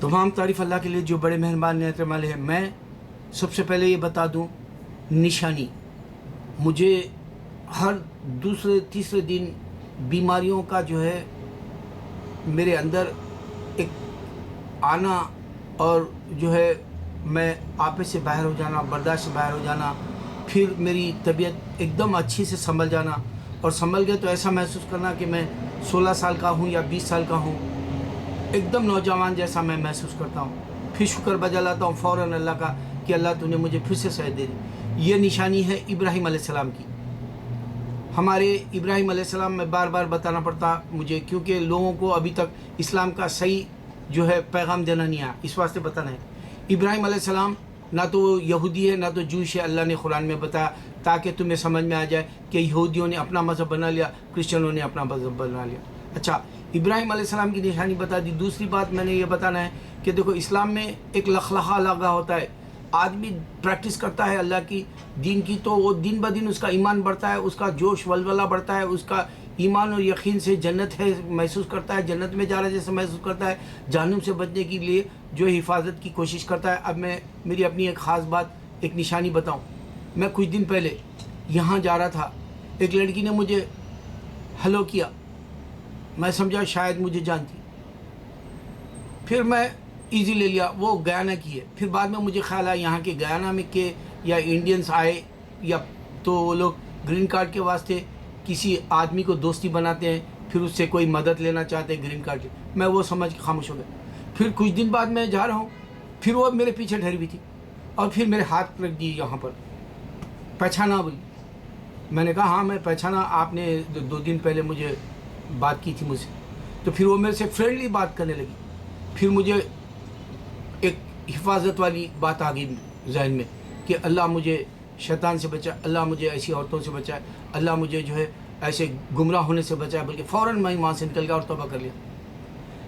तमाम तारीफ़ अल्लाह के लिए जो बड़े मेहरबान नेत वाले हैं। मैं सबसे पहले ये बता दूं, निशानी मुझे हर दूसरे तीसरे दिन बीमारियों का जो है मेरे अंदर एक आना और जो है मैं आपे से बाहर हो जाना, बर्दाश्त से बाहर हो जाना, फिर मेरी तबीयत एकदम अच्छी से संभल जाना, और संभल गए तो ऐसा महसूस करना कि मैं 16 साल का हूँ या 20 साल का हूँ, एकदम नौजवान जैसा मैं महसूस करता हूँ। फिर शुक्र बजा लाता हूँ फ़ौरन अल्लाह का कि अल्लाह तूने मुझे फिर से सेहत दे दी। ये निशानी है इब्राहीम अलैहिस्सलाम की। हमारे इब्राहीम अलैहिस्सलाम में बार बार बताना पड़ता मुझे, क्योंकि लोगों को अभी तक इस्लाम का सही जो है पैगाम देना नहीं आया, इस वास्ते बताना है। इब्राहीम अलैहिस्सलाम ना तो यहूदी है ना तो जूश है, अल्लाह ने कुरान में बताया ताकि तुम्हें समझ में आ जाए कि यहूदियों ने अपना मज़हब बना लिया, क्रिश्चियनों ने अपना मज़हब बना लिया। अच्छा, इब्राहीम अलैहिस्सलाम की निशानी बता दी। दूसरी बात मैंने ये बताना है कि देखो, इस्लाम में एक लखलखा लगा होता है। आदमी प्रैक्टिस करता है अल्लाह की दीन की, तो वो दिन ब दिन उसका ईमान बढ़ता है, उसका जोश वलवला बढ़ता है, उसका ईमान और यकीन से जन्नत है महसूस करता है, जन्नत में जा रहा है जैसे महसूस करता है, जहन्नुम से बचने के लिए जो हिफाजत की कोशिश करता है। अब मैं मेरी अपनी एक ख़ास बात, एक निशानी बताऊं। मैं कुछ दिन पहले यहाँ जा रहा था, एक लड़की ने मुझे हेलो किया, मैं समझा शायद मुझे जानती, फिर मैं इजी ले लिया, वो गयाना की है। फिर बाद में मुझे ख्याल आया यहाँ के गयाना में के या इंडियंस आए, या तो वो लोग ग्रीन कार्ड के वास्ते किसी आदमी को दोस्ती बनाते हैं, फिर उससे कोई मदद लेना चाहते हैं ग्रीन कार्ड की। मैं वो समझ के खामोश हो गया। फिर कुछ दिन बाद मैं जा रहा हूँ, फिर वो मेरे पीछे ठहरी हुई थी और फिर मेरे हाथ रख दिए यहाँ पर, पहचाना बोली। मैंने कहा हाँ मैं पहचाना, आपने 2 दिन पहले मुझे बात की थी मुझसे। तो फिर वो मेरे से फ्रेंडली बात करने लगी। फिर मुझे एक हिफाजत वाली बात आ गई जहन में कि अल्लाह मुझे शैतान से बचाए, अल्लाह मुझे ऐसी औरतों से बचाए, अल्लाह मुझे जो है ऐसे गुमराह होने से बचाए। बल्कि फ़ौरन मैं वहाँ से निकल गया और तौबा कर लिया।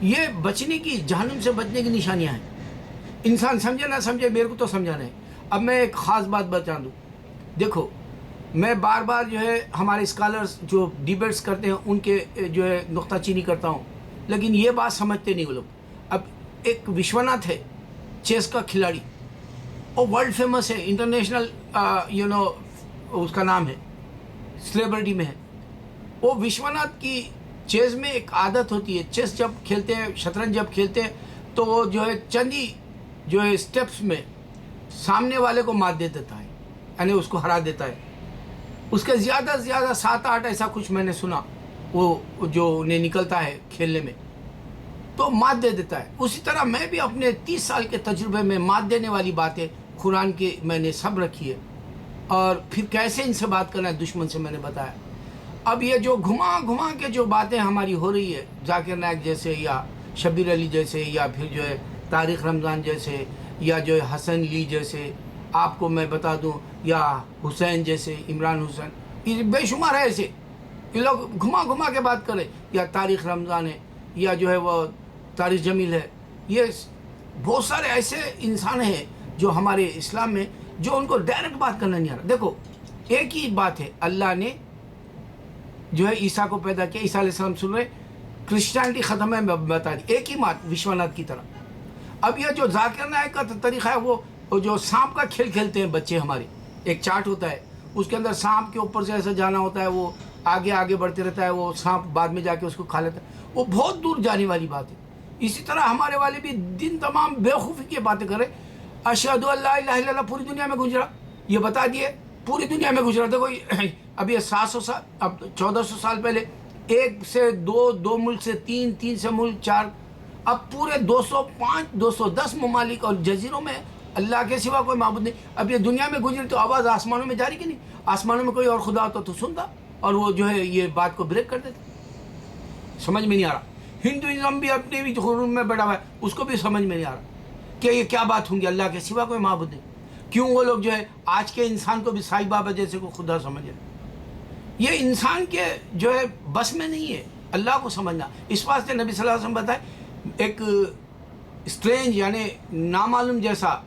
ये बचने की, जहन्नुम से बचने की निशानियाँ हैं। इंसान समझे ना समझे, मेरे को तो समझाना है। अब मैं एक ख़ास बात बता दूँ। देखो, मैं बार बार जो है हमारे स्कॉलर्स जो डिबेट्स करते हैं उनके जो है नुक्ताचीनी करता हूँ, लेकिन ये बात समझते नहीं वो लोग। अब एक विश्वनाथ है चेस का खिलाड़ी, वो वर्ल्ड फेमस है, इंटरनेशनल उसका नाम है, सेलिब्रिटी में है। वो विश्वनाथ की चेस में एक आदत होती है, चेस जब खेलते हैं, शतरंज जब खेलते हैं, तो वो जो है चंदी जो है स्टेप्स में सामने वाले को मात दे देता है, यानी उसको हरा देता है। उसके ज़्यादा से ज़्यादा 7-8 ऐसा कुछ मैंने सुना, वो जो उन्हें निकलता है खेलने में, तो मात दे देता है। उसी तरह मैं भी अपने 30 साल के तजुर्बे में मात देने वाली बातें कुरान की मैंने सब रखी है, और फिर कैसे इनसे बात करना है दुश्मन से मैंने बताया। अब ये जो घुमा घुमा के जो बातें हमारी हो रही है, जाकिर नायक जैसे या शब्बीर अली जैसे, या फिर जो है तारिक रमज़ान जैसे, या जो है हसन ली जैसे, आपको मैं बता दूं, या हुसैन जैसे, इमरान हुसैन, ये बेशुमार है ऐसे। ये लोग घुमा घुमा के बात करें, या तारिक रमज़ान है, या जो है वो तारिक जमील है। ये बहुत सारे ऐसे इंसान हैं जो हमारे इस्लाम में, जो उनको डायरेक्ट बात करना नहीं आ रहा। देखो, एक ही बात है, अल्लाह ने जो है ईसा को पैदा किया, ईसा अलैहिस्सलाम सुन रहे, क्रिश्चियनिटी ख़त्म है, बता दी, एक ही बात विश्वनाथ की तरह। अब ये जो जाकिर नायक का तरीक़ा है, वो जो सांप का खेल खेलते हैं बच्चे हमारे, एक चार्ट होता है, उसके अंदर सांप के ऊपर से ऐसे जाना होता है, वो आगे आगे बढ़ते रहता है, वो सांप बाद में जाके उसको खा लेता है। वो बहुत दूर जाने वाली बात है। इसी तरह हमारे वाले भी दिन तमाम बेवकूफ़ी की बातें करें, अशहदु अल्ला इलाहा इल्लल्लाह पूरी दुनिया में गुजरा, ये बता दिए पूरी दुनिया में गुजरा। देखो अब ये 700 साल, अब 1400 साल पहले 1 से 2 मुल्क से 3, 3 से मुल्क 4, अब पूरे 205, 210 ममालिक और जजीरों में अल्लाह के सिवा कोई माबूद नहीं। अब ये दुनिया में गुजरी तो आवाज़ आसमानों में जारी की नहीं, आसमानों में कोई और खुदा होता तो सुनता, और वो जो है ये बात को ब्रेक कर देता। समझ में नहीं आ रहा। हिंदुइज्म भी अपने भी हुरूम में बैठा हुआ है, उसको भी समझ में नहीं आ रहा कि ये क्या बात होंगी, अल्लाह के सिवा कोई माबूद नहीं। क्यों वो लोग जो है आज के इंसान को भी साईं बाबा जैसे को खुदा समझे। ये इंसान के जो है बस में नहीं है अल्लाह को समझना। इस वास्ते नबी सल्लल्लाहु अलैहि वसल्लम बताए, एक स्ट्रेंज यानी नामालूम जैसा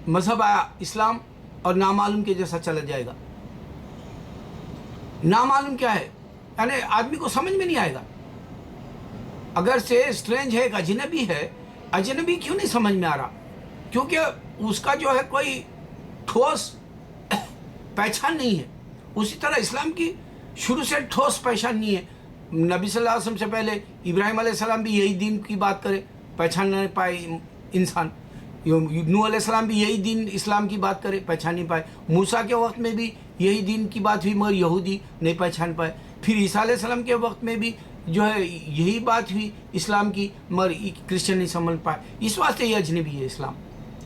मज़हब आया इस्लाम, और नामालूम के जैसा चला जाएगा। नामालूम क्या है, यानी आदमी को समझ में नहीं आएगा। अगर से स्ट्रेंज है, एक अजनबी है, अजनबी क्यों नहीं समझ में आ रहा? क्योंकि उसका जो है कोई ठोस पहचान नहीं है। उसी तरह इस्लाम की शुरू से ठोस पहचान नहीं है। नबी सल्लल्लाहु अलैहि वसल्लम से पहले इब्राहिम अलैहिस्सलाम भी यही दीन की बात करे, पहचान नहीं पाए इंसान। नूह अलैहिस्सलाम भी यही दीन इस्लाम की बात करे, पहचान नहीं पाए। मूसा के वक्त में भी यही दीन की बात हुई मगर यहूदी नहीं पहचान पाए। फिर ईसा अलैहिस्सलाम के वक्त में भी जो है यही बात हुई इस्लाम की मगर क्रिश्चियन नहीं समझ पाए। इस वास्ते ये अजनबी है इस्लाम।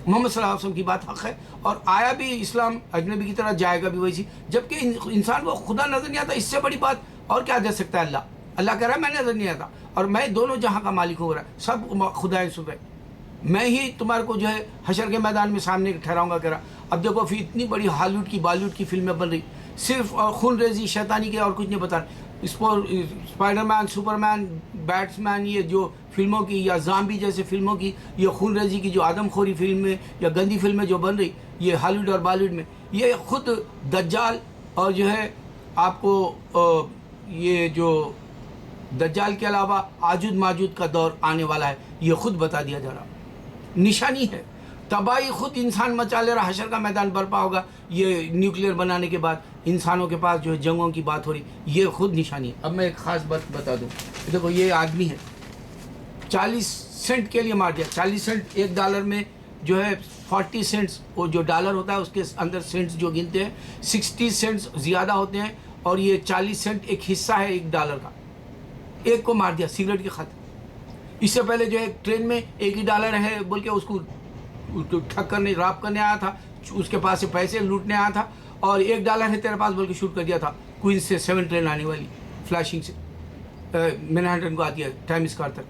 मोहम्मद सल्लल्लाहु अलैहि वसल्लम की बात हक़ है और आया भी इस्लाम अजनबी की तरह जाएगा भी वैसी। जबकि इंसान को खुदा नज़र नहीं आता, इससे बड़ी बात और क्या दे सकता है? अल्लाह कह रहा है मैं नज़र नहीं आता और मैं दोनों जहाँ का मालिक हो रहा है, सब खुदा सुबह मैं ही तुम्हारे को जो है हशर के मैदान में सामने ठहराऊंगा। कह रहा अब देखो फिर इतनी बड़ी हॉलीवुड की बॉलीवुड की फिल्में बन रही, सिर्फ और खून रेजी शैतानी के और कुछ नहीं बता रहे। स्पाइडरमैन, सुपरमैन, बैट्समैन, ये जो फिल्मों की या ज़ाम्बी जैसे फिल्मों की, ये खून रेजी की जो आदमखोरी फिल्में या गंदी फिल्में जो बन रही ये हॉलीवुड और बॉलीवुड में, ये ख़ुद दज्जाल और जो है आपको ये जो दज्जाल के अलावा आजुद माजुद का दौर आने वाला है, ये ख़ुद बता दिया जा रहा, निशानी है। तबाही खुद इंसान मचा ले रहा, हशर का मैदान बर्पा होगा। ये न्यूक्लियर बनाने के बाद इंसानों के पास जो है जंगों की बात हो रही, ये खुद निशानी है। अब मैं एक ख़ास बात बता दूं, देखो ये आदमी है 40 सेंट के लिए मार दिया। 40 सेंट $1 में जो है 40 सेंट्स, वो जो डॉलर होता है उसके अंदर सेंट्स जो गिनते हैं 60 सेंट्स ज़्यादा होते हैं और ये 40 सेंट एक हिस्सा है $1 का। एक को मार दिया सिगरेट की खातिर। इससे पहले जो है ट्रेन में $1 है बोल के उसको ठग करने राप करने आया था, उसके पास से पैसे लूटने आया था और $1 है तेरे पास बोल के शूट कर दिया था। क्वींस से 7 ट्रेन आने वाली फ्लैशिंग से मैनहट्टन को आती है टाइम स्क्वायर तक।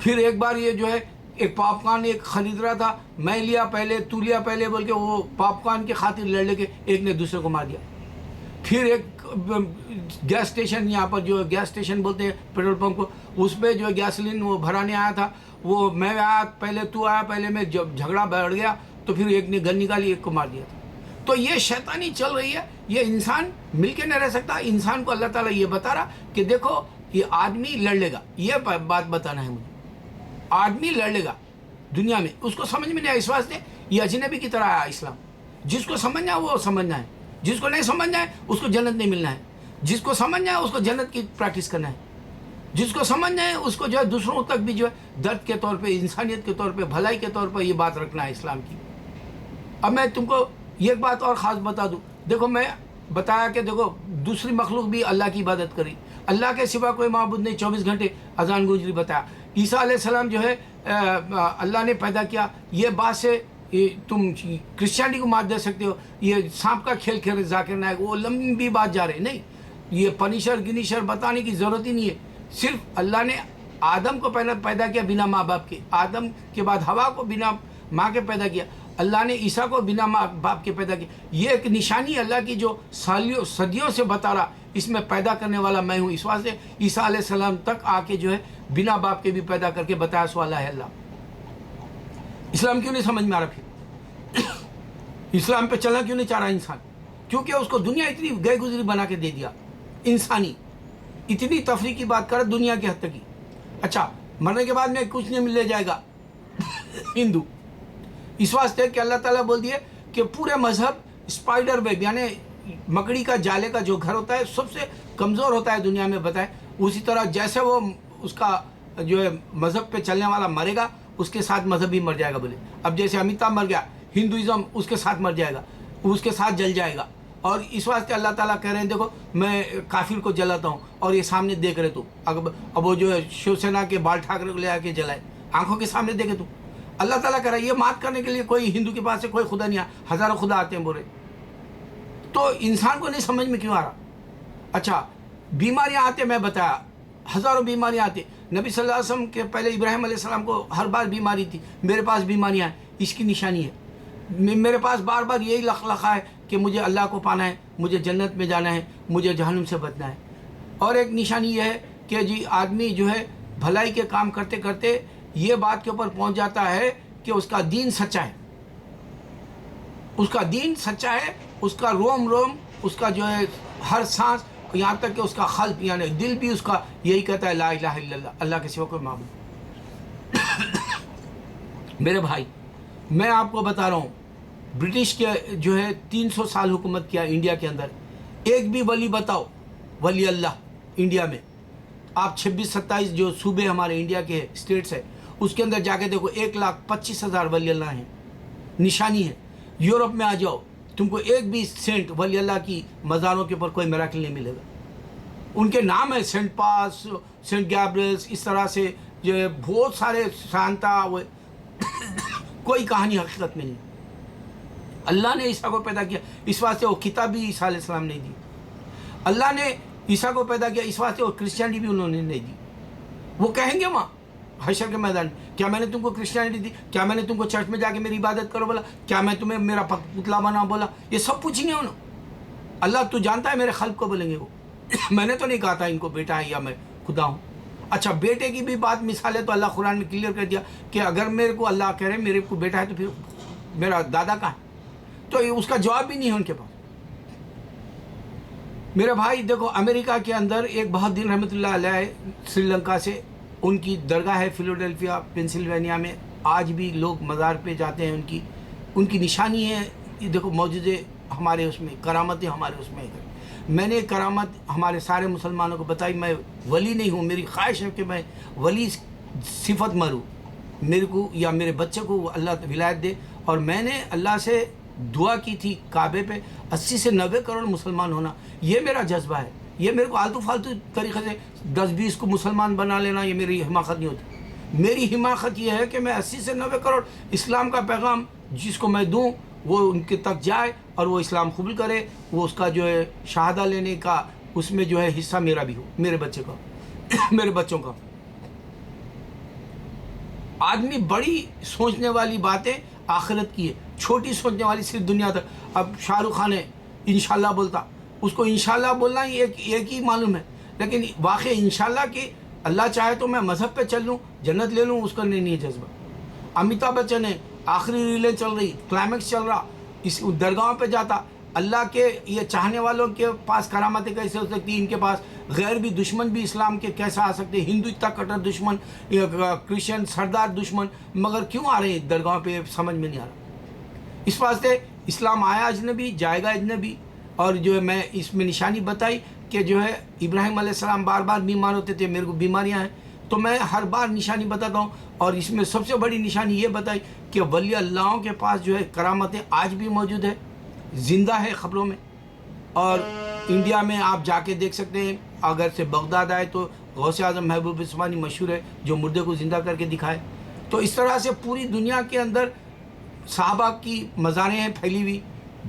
फिर एक बार ये जो है एक पॉपकॉर्न एक खरीद रहा था, मैं लिया पहले तू लिया पहले बोल के वो पॉपकॉर्न के खातिर लड़ के एक ने दूसरे को मार दिया। फिर एक गैस स्टेशन, यहाँ पर जो गैस स्टेशन बोलते हैं पेट्रोल पंप को, उस पर जो गैसोलीन वो भराने आया था, वो मैं आया पहले तू आया पहले, मैं जब झगड़ा बढ़ गया तो फिर एक ने गन निकाली एक को मार दिया था। तो ये शैतानी चल रही है, ये इंसान मिल के नहीं रह सकता। इंसान को अल्लाह ताला ये बता रहा कि देखो ये आदमी लड़ लेगा, ये बात बताना है मुझे। आदमी लड़ लेगा दुनिया में, उसको समझ में नहीं आया, इस वास्ते ये अजनबी की तरह आया इस्लाम। जिसको समझना है वो समझना है, जिसको नहीं समझना है उसको जन्नत नहीं मिलना है, जिसको समझना है उसको जन्नत की प्रैक्टिस करना है, जिसको समझना है उसको जो है दूसरों तक भी जो है दर्द के तौर पे, इंसानियत के तौर पे, भलाई के तौर पे ये बात रखना है इस्लाम की। अब मैं तुमको ये बात और ख़ास बता दूँ, देखो मैं बताया कि देखो दूसरी मखलूक भी अल्लाह की इबादत करी, अल्लाह के सिवा कोई माबूद नहीं, 24 घंटे अजान गुजरी बताया। ईसा अलैहिस्सलाम जो है अल्लाह ने पैदा किया, ये बात से तुम क्रिश्चियनिटी को मात दे सकते हो। ये सांप का खेल खेल जाकिर नायक, वो लंबी बात जा रही नहीं, ये पनिशर गिनिशर बताने की ज़रूरत ही नहीं है। सिर्फ अल्लाह ने आदम को पहले पैदा किया बिना माँ बाप के, आदम के बाद हवा को बिना माँ के पैदा किया, अल्लाह ने ईसा को बिना माँ बाप के पैदा किया। ये एक निशानी अल्लाह की जो सदियों से बता रहा, इसमें पैदा करने वाला मैं हूँ। इस वास्ते ईसा अलैहिस्सलाम तक आके जो है बिना बाप के भी पैदा करके बताया वाला है अल्लाह। इस्लाम क्यों नहीं समझ में आ रहा? फिर इस्लाम पे चलना क्यों नहीं चाह रहा इंसान? क्योंकि उसको दुनिया इतनी गए गुजरी बना के दे दिया। इंसानी इतनी तफरी की बात कर दुनिया की हद तक की। अच्छा, मरने के बाद में कुछ नहीं मिल जाएगा हिंदू, इस वास्ते कि अल्लाह ताला बोल दिए कि पूरे मजहब स्पाइडर वेब यानी मकड़ी का जाले का जो घर होता है सबसे कमज़ोर होता है दुनिया में बताए, उसी तरह जैसे वो उसका जो है मज़हब पे चलने वाला मरेगा उसके साथ मज़हब भी मर जाएगा। बोले अब जैसे अमिताभ मर गया, हिंदुइज़्म उसके साथ मर जाएगा, उसके साथ जल जाएगा। और इस वास्ते अल्लाह ताला कह रहे हैं देखो मैं काफिर को जलाता हूँ और ये सामने देख रहे तू। अब वो जो है शिवसेना के बाल ठाकरे को ले आके जलाए, आंखों के सामने देखे तू। अल्लाह ताला कह रहा है ये मात करने के लिए कोई हिंदू के पास से कोई खुदा नहीं आया, हज़ारों खुदा आते हैं बोले। तो इंसान को नहीं समझ में क्यों आ रहा? अच्छा, बीमारियाँ आते, मैं बताया हज़ारों बीमारियाँ आती। नबी सल्लल्लाहु अलैहि वसल्लम के पहले इब्राहिम अलैहिस्सलाम को हर बार बीमारी थी, मेरे पास बीमारियाँ हैं, इसकी निशानी है। मेरे पास बार बार यही लखा है कि मुझे अल्लाह को पाना है, मुझे जन्नत में जाना है, मुझे जहन्नुम से बचना है। और एक निशानी ये है कि जी आदमी जो है भलाई के काम करते करते ये बात के ऊपर पहुंच जाता है कि उसका दीन सच्चा है, उसका दीन सच्चा है, उसका रोम रोम, उसका जो है हर सांस, यहाँ तक कि उसका खल्ब यानी दिल भी उसका यही कहता है ला इलाहा इल्लल्लाह, अल्लाह के सिवा कोई माबूद। میرے بھائی میں آپ کو بتا رہا ہوں برٹش کے جو ہے 300 سال حکومت کیا انڈیا کے اندر, ایک بھی ولی بتاؤ ولی اللہ انڈیا میں. آپ 26-27 جو صوبے ہمارے انڈیا کے اسٹیٹس ہے اس کے اندر جا کے دیکھو 1,25,000 ولی اللہ ہیں, نشانی ہے. یورپ میں آ جاؤ تم کو ایک بھی سینٹ ولی اللہ کی مزاروں کے اوپر کوئی میراکل نہیں ملے گا. ان کے نام ہے سینٹ پاس, سینٹ گیبریلس, اس طرح سے جو ہے بہت سارے سانتا, کوئی کہانی حقیقت میں نہیں. اللہ نے عیسیٰ کو پیدا کیا اس واسطے وہ کتاب بھی عیسیٰ علیہ السلام نہیں دی. اللہ نے عیسیٰ کو پیدا کیا اس واسطے وہ کرسچینٹی بھی انہوں نے نہیں دی. وہ کہیں گے وہاں حشر کے میدان میں, کیا میں نے تم کو کرسچینٹی دی؟ کیا میں نے تم کو چرچ میں جا کے میری عبادت کرو بولا؟ کیا میں تمہیں میرا پتلا بنا بولا؟ یہ سب پوچھیں گے انہوں. اللہ تو جانتا ہے میرے خلق کو بولیں گے وہ. میں نے تو نہیں کہا تھا ان کو بیٹا ہے یا میں خدا ہوں. اچھا بیٹے کی بھی بات مثال ہے تو اللہ قرآن میں کلیئر کر دیا کہ اگر میرے کو اللہ کہہ رہے میرے کو بیٹا ہے تو پھر میرا دادا کہاں ہے؟ تو اس کا جواب بھی نہیں ہے ان کے پاس. میرے بھائی دیکھو امریکہ کے اندر ایک بہت دن رحمۃ اللہ علیہ سری لنکا سے ان کی درگاہ ہے فیلاڈیلفیا پینسلوینیا میں. آج بھی لوگ مزار پہ جاتے ہیں, ان کی نشانی ہے. یہ دیکھو معجزے ہمارے اس میں, کرامتیں ہمارے اس میں. میں نے کرامت ہمارے سارے مسلمانوں کو بتائی. میں ولی نہیں ہوں, میری خواہش ہے کہ میں ولی صفت مروں, میرے کو یا میرے بچے کو اللہ ولایت دے. اور میں نے اللہ سے دعا کی تھی کعبے پہ 80 سے 90 کروڑ مسلمان ہونا. یہ میرا جذبہ ہے. یہ میرے کو آلتو فالتو طریقے سے 10-20 کو مسلمان بنا لینا یہ میری حماقت نہیں ہوتی. میری حماقت یہ ہے کہ میں 80 سے 90 کروڑ اسلام کا پیغام جس کو میں دوں وہ ان کے تک جائے اور وہ اسلام قبول کرے, وہ اس کا جو ہے شہادہ لینے کا اس میں جو ہے حصہ میرا بھی ہو, میرے بچے کا, میرے بچوں کا. آدمی بڑی سوچنے والی باتیں آخرت کی ہے, چھوٹی سوچنے والی صرف دنیا تک. اب شاہ رخ خان ہے انشاءاللہ بولتا, اس کو انشاءاللہ بولنا ہی ایک ہی معلوم ہے, لیکن واقع انشاءاللہ کہ اللہ چاہے تو میں مذہب پہ چل لوں جنت لے لوں, اس کا نہیں ہے جذبہ. امیتابھ بچن ہے, آخری ریلیں چل رہی, کلائمیکس چل رہا, اس درگاہوں پہ جاتا. اللہ کے یہ چاہنے والوں کے پاس کرامتیں کیسے ہو سکتی, ان کے پاس غیر بھی دشمن بھی اسلام کے کیسا آ سکتے, ہندو اتنا کٹر دشمن, کرسچن سردار دشمن, مگر کیوں آ رہے ہیں درگاہوں پہ سمجھ میں نہیں آ رہا. اس واسطے اسلام آیا اجنبی جائے گا اجنبی. اور جو ہے میں اس میں نشانی بتائی کہ جو ہے ابراہیم علیہ السلام بار بار بیمار ہوتے تھے, میرے کو بیماریاں ہیں تو میں ہر بار نشانی بتاتا ہوں. اور اس میں سب سے بڑی نشانی یہ بتائی کہ ولی اللہوں کے پاس جو ہے کرامتیں آج بھی موجود ہے, زندہ ہے خبروں میں. اور انڈیا میں آپ جا کے دیکھ سکتے ہیں, اگر سے بغداد آئے تو غوث اعظم محبوب عثمانی مشہور ہے جو مردے کو زندہ کر کے دکھائے. تو اس طرح سے پوری دنیا کے اندر صحابہ کی مزاریں ہیں پھیلی ہوئی,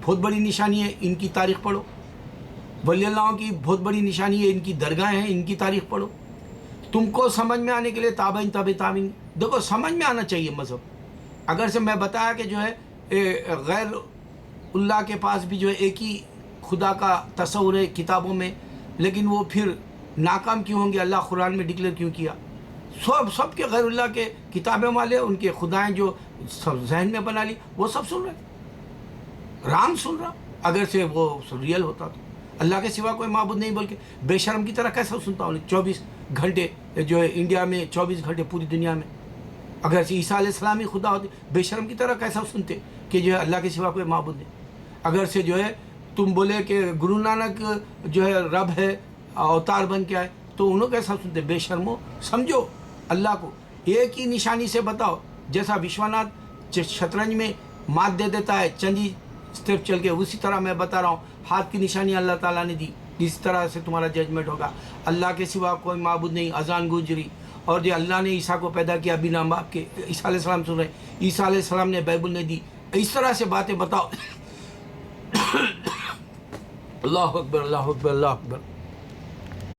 بہت بڑی نشانی ہے. ان کی تاریخ پڑھو. ولی اللہ کی بہت بڑی نشانی ہے, ان کی درگاہیں ہیں, ان کی تاریخ پڑھو. تم کو سمجھ میں آنے کے لیے تابعین تابعین دیکھو, سمجھ میں آنا چاہیے مذہب. اگر سے میں بتایا کہ جو ہے غیر اللہ کے پاس بھی جو ہے ایک ہی خدا کا تصور ہے کتابوں میں, لیکن وہ پھر ناکام کیوں ہوں گے؟ اللہ قرآن میں ڈکلیئر کیوں کیا؟ سب کے غیر اللہ کے کتابیں والے ان کے خدائیں جو سب ذہن میں بنا لی وہ سب سن رہے, رام سن رہا. اگر سے وہ ریئل ہوتا تو اللہ کے سوا کوئی معبود نہیں بول کے بے شرم کی طرح کیسا سنتا ہوں 24 گھنٹے جو ہے انڈیا میں, 24 گھنٹے پوری دنیا میں. اگر سے عیسیٰ علیہ السلام ہی خدا ہوتے بے شرم کی طرح کیسا سنتے کہ جو ہے اللہ کے سوا کوئی معبود نہیں. اگر سے جو ہے تم بولے کہ گرو نانک جو ہے رب ہے اوتار بن کے آئے تو انہوں کیسا سنتے؟ بے شرمو, سمجھو اللہ کو ایک ہی نشانی سے بتاؤ. جیسا وشواناتھ شطرنج میں مات دے دیتا ہے چند ہی اسٹیپ چل کے, اسی طرح میں بتا رہا ہوں ہاتھ کی نشانی اللہ تعالیٰ نے دی, اس طرح سے تمہارا ججمنٹ ہوگا. اللہ کے سوا کوئی معبود نہیں. اذان گونج رہی, اور جو اللہ نے عیسیٰ کو پیدا کیا بنا باپ کے, عیسیٰ علیہ السلام سن رہے, عیسیٰ علیہ السلام نے بائبل نے دی. اس طرح سے باتیں بتاؤ. اللہ اکبر اللہ اکبر اللہ اکبر.